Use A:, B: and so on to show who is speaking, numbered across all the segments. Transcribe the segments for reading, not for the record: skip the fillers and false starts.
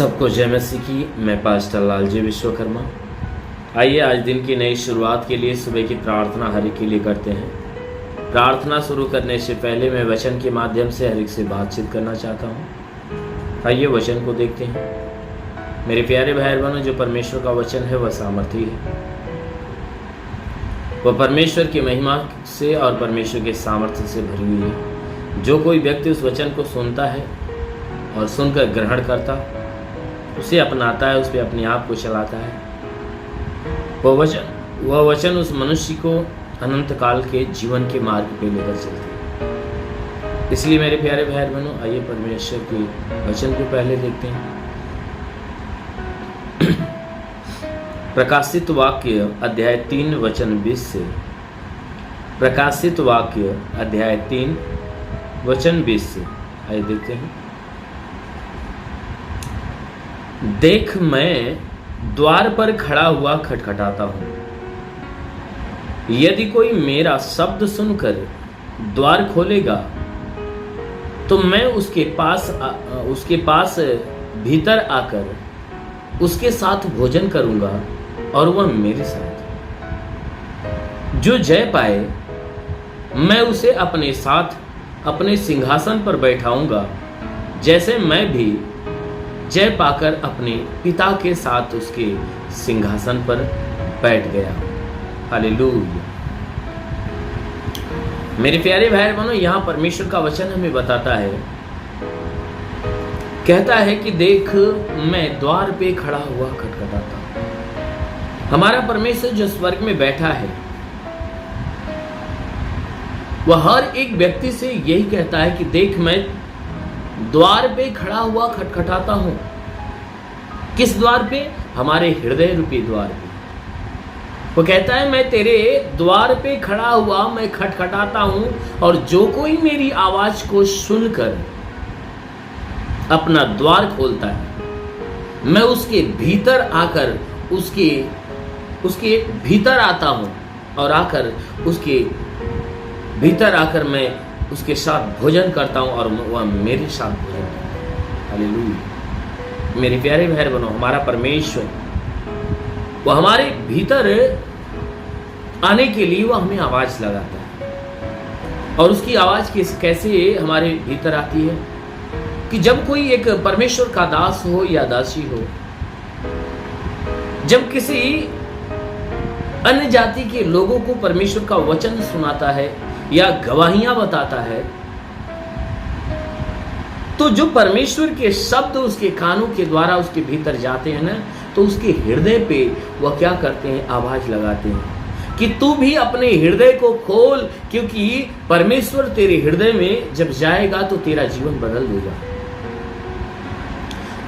A: सबको जय मसीह की। मैं पास्टर लालजी विश्वकर्मा। आइए आज दिन की नई शुरुआत के लिए सुबह की प्रार्थना हर एक के लिए करते हैं। प्रार्थना शुरू करने से पहले मैं वचन के माध्यम से हर एक से बातचीत करना चाहता हूँ। आइए वचन को देखते हैं। मेरे प्यारे भाई बहनों, जो परमेश्वर का वचन है वह सामर्थी है। वह परमेश्वर की महिमा से और परमेश्वर के सामर्थ्य से भरी हुई है। जो कोई व्यक्ति उस वचन को सुनता है और सुनकर ग्रहण करता, उसे अपनाता है, उस पर अपने आप को चलाता है, वह वचन उस मनुष्य को अनंत काल के जीवन के मार्ग पे लेकर चलता है। इसलिए मेरे प्यारे भाई बहनों, आइए परमेश्वर के वचन को पहले देखते हैं। प्रकाशित वाक्य अध्याय 3 वचन 20 से। प्रकाशित वाक्य अध्याय 3 वचन 20 से आइए देखते हैं। देख, मैं द्वार पर खड़ा हुआ खटखटाता हूं। यदि कोई मेरा शब्द सुनकर द्वार खोलेगा तो मैं उसके पास भीतर आकर उसके साथ भोजन करूंगा और वह मेरे साथ। जो जय पाए, मैं उसे अपने साथ अपने सिंहासन पर बैठाऊंगा, जैसे मैं भी जय पाकर अपने पिता के साथ उसके सिंहासन पर बैठ गया। हालेलुया। मेरे प्यारे भाई बहनों, यहां परमेश्वर का वचन हमें बताता है, कहता है कि देख, मैं द्वार पे खड़ा हुआ खटखटाता हूं। हमारा परमेश्वर जो स्वर्ग में बैठा है, वह हर एक व्यक्ति से यही कहता है कि देख, मैं द्वार पे खड़ा हुआ खटखटाता हूं। किस द्वार पे? हमारे हृदय रूपी द्वार पे। वो कहता है, मैं तेरे द्वार पे खड़ा हुआ मैं खटखटाता हूं, और जो कोई मेरी आवाज को सुनकर अपना द्वार खोलता है, मैं उसके भीतर आकर उसके भीतर आता हूं, और आकर उसके भीतर आकर मैं उसके साथ भोजन करता हूं और वह मेरे साथ भोजन करता है। हालेलुया। मेरे प्यारे भाई बहनों, हमारा परमेश्वर वह हमारे भीतर आने के लिए वह हमें आवाज लगाता है। और उसकी आवाज कैसे हमारे भीतर आती है कि जब कोई एक परमेश्वर का दास हो या दासी हो, जब किसी अन्य जाति के लोगों को परमेश्वर का वचन सुनाता है या गवाहियां बताता है, तो जो परमेश्वर के शब्द उसके कानों के द्वारा उसके भीतर जाते हैं ना, तो उसके हृदय पे वह क्या करते हैं? आवाज लगाते हैं कि तू भी अपने हृदय को खोल, क्योंकि परमेश्वर तेरे हृदय में जब जाएगा तो तेरा जीवन बदल देगा।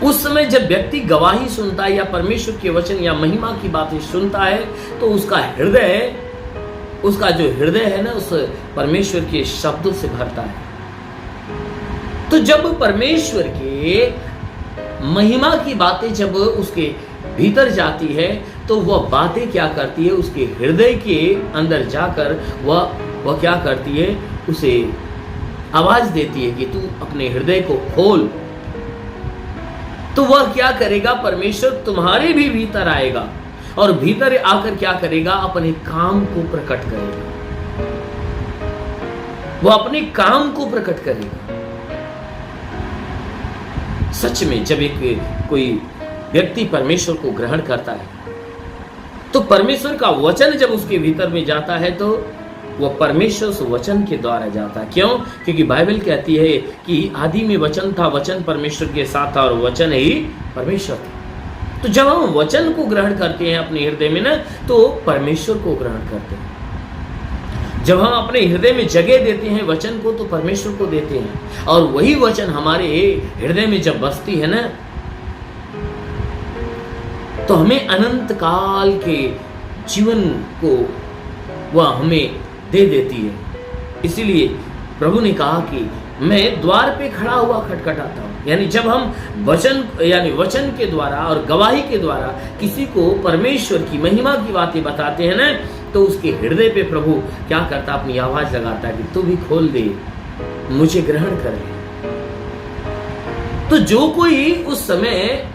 A: उस समय जब व्यक्ति गवाही सुनता है या परमेश्वर के वचन या महिमा की बातें सुनता है, तो उसका जो हृदय है ना, उस परमेश्वर के शब्दों से भरता है। तो जब परमेश्वर के महिमा की बातें जब उसके भीतर जाती है, तो वह बातें क्या करती है? उसके हृदय के अंदर जाकर वह क्या करती है? उसे आवाज देती है कि तू अपने हृदय को खोल। तो वह क्या करेगा? परमेश्वर तुम्हारे भी भीतर आएगा और भीतर आकर क्या करेगा? अपने काम को प्रकट करेगा। वह अपने काम को प्रकट करेगा। सच में जब कोई व्यक्ति परमेश्वर को ग्रहण करता है, तो परमेश्वर का वचन जब उसके भीतर में जाता है, तो वह परमेश्वर उस वचन के द्वारा जाता है। क्यों? क्योंकि बाइबल कहती है कि आदि में वचन था, वचन परमेश्वर के साथ था और वचन ही परमेश्वर था। तो जब हम वचन को ग्रहण करते हैं अपने हृदय में ना, तो परमेश्वर को ग्रहण करते हैं। जब हम अपने हृदय में जगह देते हैं वचन को, तो परमेश्वर को देते हैं। और वही वचन हमारे हृदय में जब बसती है ना, तो हमें अनंत काल के जीवन को वह हमें दे देती है। इसीलिए प्रभु ने कहा कि मैं द्वार पे खड़ा हुआ खटखटाता हूं। यानी जब हम वचन के द्वारा और गवाही के द्वारा किसी को परमेश्वर की महिमा की बातें बताते हैं ना, तो उसके हृदय पे प्रभु क्या करता? अपनी आवाज लगाता है कि तू भी खोल दे, मुझे ग्रहण कर ले। तो जो कोई उस समय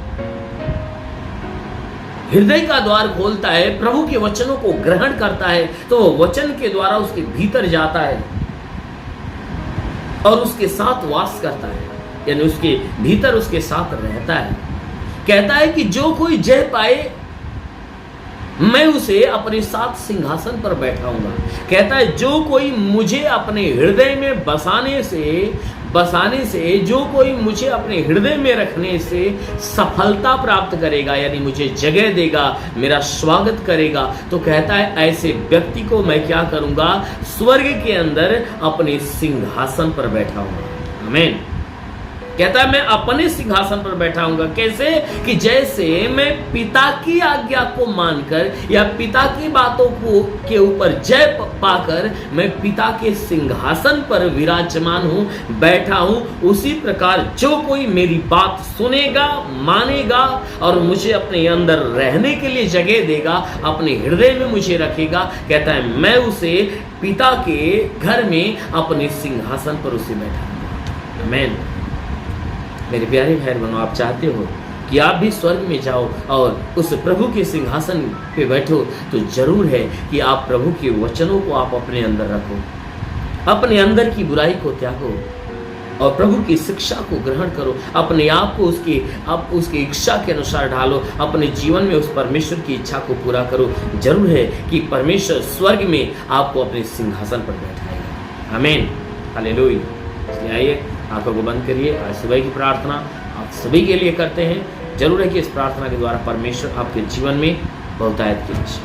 A: हृदय का द्वार खोलता है, प्रभु के वचनों को ग्रहण करता है, तो वो वचन के द्वारा उसके भीतर जाता है और उसके साथ वास करता है, यानी उसके भीतर उसके साथ रहता है। कहता है कि जो कोई जय पाए मैं उसे अपने साथ सिंहासन पर बैठाऊंगा। कहता है जो कोई मुझे अपने हृदय में बसाने से जो कोई मुझे अपने हृदय में रखने से सफलता प्राप्त करेगा, यानी मुझे जगह देगा, मेरा स्वागत करेगा, तो कहता है ऐसे व्यक्ति को मैं क्या करूंगा, स्वर्ग के अंदर अपने सिंहासन पर बैठाऊंगा। आमीन। कहता है मैं अपने सिंहासन पर बैठाऊंगा। कैसे? कि जैसे मैं पिता की आज्ञा को मानकर या पिता की बातों को के ऊपर जय पाकर मैं पिता के सिंहासन पर विराजमान हूं, बैठा हूं, उसी प्रकार जो कोई मेरी बात सुनेगा, मानेगा और मुझे अपने अंदर रहने के लिए जगह देगा, अपने हृदय में मुझे रखेगा, कहता है मैं उसे पिता के घर में अपने सिंहासन पर उसे बैठाऊंगा। आमीन। मेरे प्यारे भाई बहनों, आप चाहते हो कि आप भी स्वर्ग में जाओ और उस प्रभु के सिंहासन पे बैठो, तो जरूर है कि आप प्रभु के वचनों को आप अपने अंदर रखो, अपने अंदर की बुराई को त्यागो और प्रभु की शिक्षा को ग्रहण करो, अपने आप को उसकी इच्छा के अनुसार ढालो, अपने जीवन में उस परमेश्वर की इच्छा को पूरा करो। जरूर है कि परमेश्वर स्वर्ग में आपको अपने सिंहासन पर बैठाएगा। आमीन, हालेलुया। इसलिए आइए आंखों को बंद करिए। आज सुबह की प्रार्थना आप सभी के लिए करते हैं। जरूर है कि इस प्रार्थना के द्वारा परमेश्वर आपके जीवन में बहुतायत की आशीष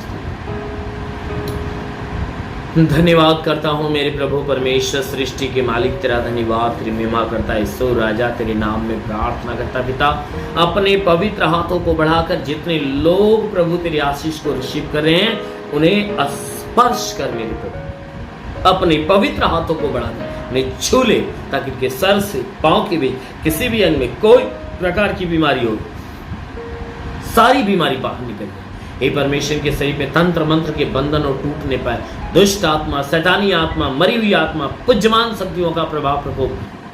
A: दे। धन्यवाद करता हूँ मेरे प्रभु परमेश्वर, सृष्टि के मालिक, तेरा धन्यवाद, तेरी महिमा करता है ईश्वर राजा, तेरे नाम में प्रार्थना करता पिता, अपने पवित्र हाथों को बढ़ाकर जितने लोग प्रभु तेरी आशीष को रिसीव कर रहे हैं उन्हें स्पर्श कर मेरे प्रभु, अपने पवित्र हाथों को बढ़ाकर उन्हें छू ले, ताकि उनके सर से पांव के बीच किसी भी अंग में कोई प्रकार की बीमारी हो, सारी बीमारी बाहर निकल जाए। हे परमेश्वर के शरीर पे तंत्र मंत्र के बंधन और टूट नहीं पाए, दुष्ट आत्मा, शैतानी आत्मा, मरी हुई आत्मा, पुज्यमान शक्तियों का प्रभाव प्रकोप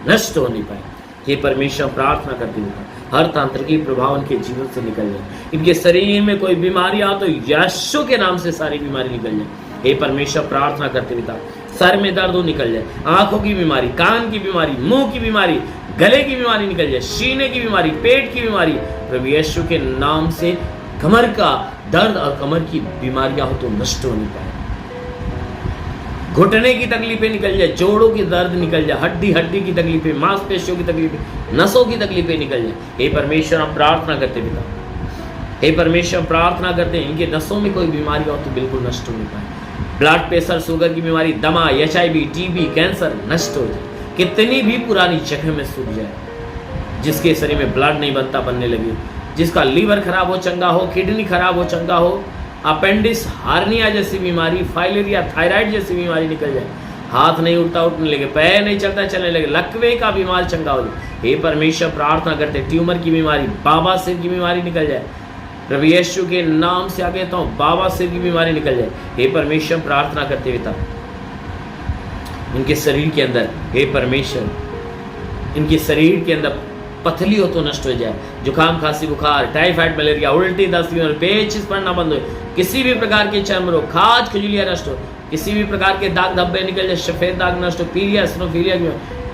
A: नष्ट हो नहीं पाए। हे परमेश्वर प्रार्थना करते हुए हर तांत्रिकी प्रभाव इनके जीवन से निकल जाए, इनके शरीर में कोई बीमारी आ तो यीशु के नाम से सारी बीमारी निकल जाए। हे परमेश्वर प्रार्थना करते पिता, सर में दर्द हो निकल जाए, आंखों की बीमारी, कान की बीमारी, मुंह की बीमारी, गले की बीमारी निकल जाए, सीने की बीमारी, पेट की बीमारी, प्रभु यीशु के नाम से कमर का दर्द और कमर की बीमारियां हो तो नष्ट हो नहीं पाए, घुटने की तकलीफें निकल जाए, जोड़ों की दर्द निकल जाए, हड्डी की तकलीफें, मांसपेशियों की तकलीफें, नसों की तकलीफें निकल जाए। हे परमेश्वर हम प्रार्थना करते पिता, हे परमेश्वर प्रार्थना करते हैं इनके नसों में कोई बीमारी हो तो बिल्कुल नष्ट हो नहीं पाए, ब्लड प्रेशर, शुगर की बीमारी, दमा, HIV, TB, कैंसर नष्ट हो जाए, कितनी भी पुरानी जगह में सूख जाए, जिसके शरीर में ब्लड नहीं बनता बनने लगे, जिसका लीवर खराब हो चंगा हो, किडनी खराब हो चंगा हो, अपेंडिक्स, हार्निया जैसी बीमारी, फाइलेरिया, थायराइड जैसी बीमारी निकल जाए, हाथ नहीं उठता उठने लगे, पैर नहीं चलता चलने लगे, लकवे का बीमार चंगा हो जाए। हे परमेश्वर प्रार्थना करते ट्यूमर की बीमारी, बाबा सिर की बीमारी निकल जाए, प्रभु यीशु के नाम से आगे तो बाबा सिर की बीमारी निकल जाए। हे परमेश्वर प्रार्थना करते हुए इनके शरीर के अंदर, हे परमेश्वर इनके शरीर के अंदर पथली हो तो नष्ट हो जाए, जुकाम, खांसी, बुखार, टाइफाइड, मलेरिया, उल्टी, दस्त, पेचिश पड़ना बंद हो, किसी भी प्रकार के चर्म रोग, खाज, खुजलियां नष्ट हो, किसी भी प्रकार के दाग धब्बे निकल जाए, सफेद दाग नष्ट हो, पीलिया, स्नोफीलिया,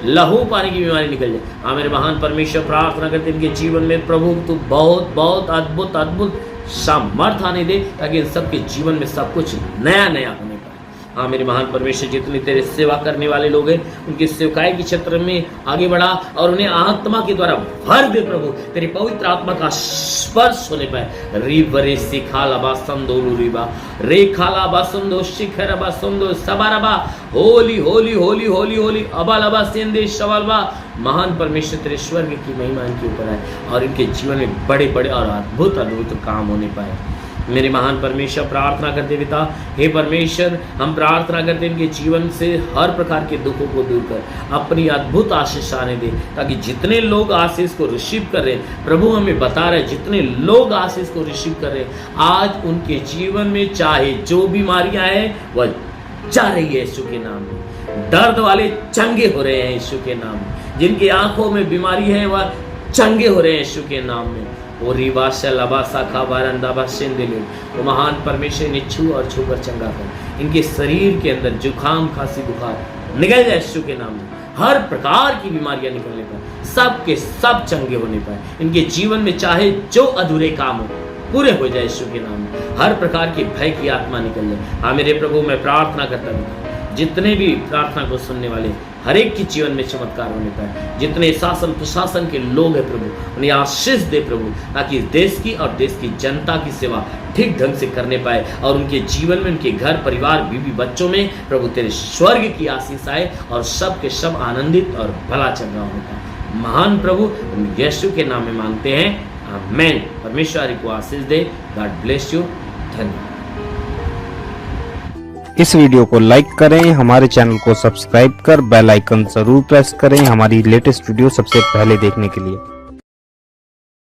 A: लहू पानी की बीमारी निकल जाए। हाँ मेरे महान परमेश्वर प्रार्थना करते इनके जीवन में प्रभु तू बहुत बहुत अद्भुत अद्भुत सामर्थ आने दे, ताकि इन सबके जीवन में सब कुछ नया नया होने पाए। हाँ मेरे महान परमेश्वर जितने तेरे सेवा करने वाले लोग हैं उनकी सेवकाई के क्षेत्र में आगे बढ़ा और उन्हें आत्मा के द्वारा भर दे प्रभु, तेरी पवित्र आत्मा का स्पर्श होने पाए। रिबरे सिखाला बासंदो रुरिबा रे खाला बासंदो शिखर बासंदो सबारबा होली होली होली होली होली अबालबा सेंदे शवलबा। महान परमेश्वर तेरे स्वर्ग की महिमा इनके ऊपर आए और इनके जीवन में बड़े बड़े और अद्भुत अद्भुत काम होने पाए। मेरे महान परमेश्वर प्रार्थना करते पिता, हे परमेश्वर हम प्रार्थना करते इनके जीवन से हर प्रकार के दुखों को दूर कर अपनी अद्भुत आशीष आने दे, ताकि जितने लोग आशीष को रिसीव कर रहे हैं, प्रभु हमें बता रहे जितने लोग आशीष को रिसीव कर रहे हैं आज उनके जीवन में चाहे जो बीमारियां हैं वह जा रही है यीशु के नाम में, दर्द वाले चंगे हो रहे हैं यीशु के नाम में, जिनकी आंखों में बीमारी है वह चंगे हो रहे हैं यीशु के नाम में। वो रिवाशा लबासा खाबारंदाबा सिंदिले, वो महान परमेश्वर ने छू और छूकर चंगा कर इनके शरीर के अंदर जुखाम खांसी बुखार निकल जाए यीशु के नाम में। हर प्रकार की बीमारियां निकलने पर, सब के सब चंगे होने पर, इनके जीवन में चाहे जो अधूरे काम हो पूरे हो जाए यीशु के नाम में। हर प्रकार की भय की आत्मा निकल जाए। हाँ मेरे प्रभु, मैं प्रार्थना करता हूँ जितने भी प्रार्थना को सुनने वाले हर एक के जीवन में चमत्कार होने पाए। जितने शासन प्रशासन के लोग हैं प्रभु, उन्हें आशीष दे प्रभु, ताकि देश की और देश की जनता की सेवा ठीक ढंग से करने पाए और उनके जीवन में, उनके घर परिवार बीवी बच्चों में प्रभु तेरे स्वर्ग की आशीष आए और सब के सब आनंदित और भला चंगा होगा। महान प्रभु यीशु के नाम में मांगते हैं, आमेन। परमेश्वर को आशीष दे। God bless you. धन्यवाद।
B: इस वीडियो को लाइक करें, हमारे चैनल को सब्सक्राइब कर बेल आइकन जरूर प्रेस करें हमारी लेटेस्ट वीडियो सबसे पहले देखने के लिए।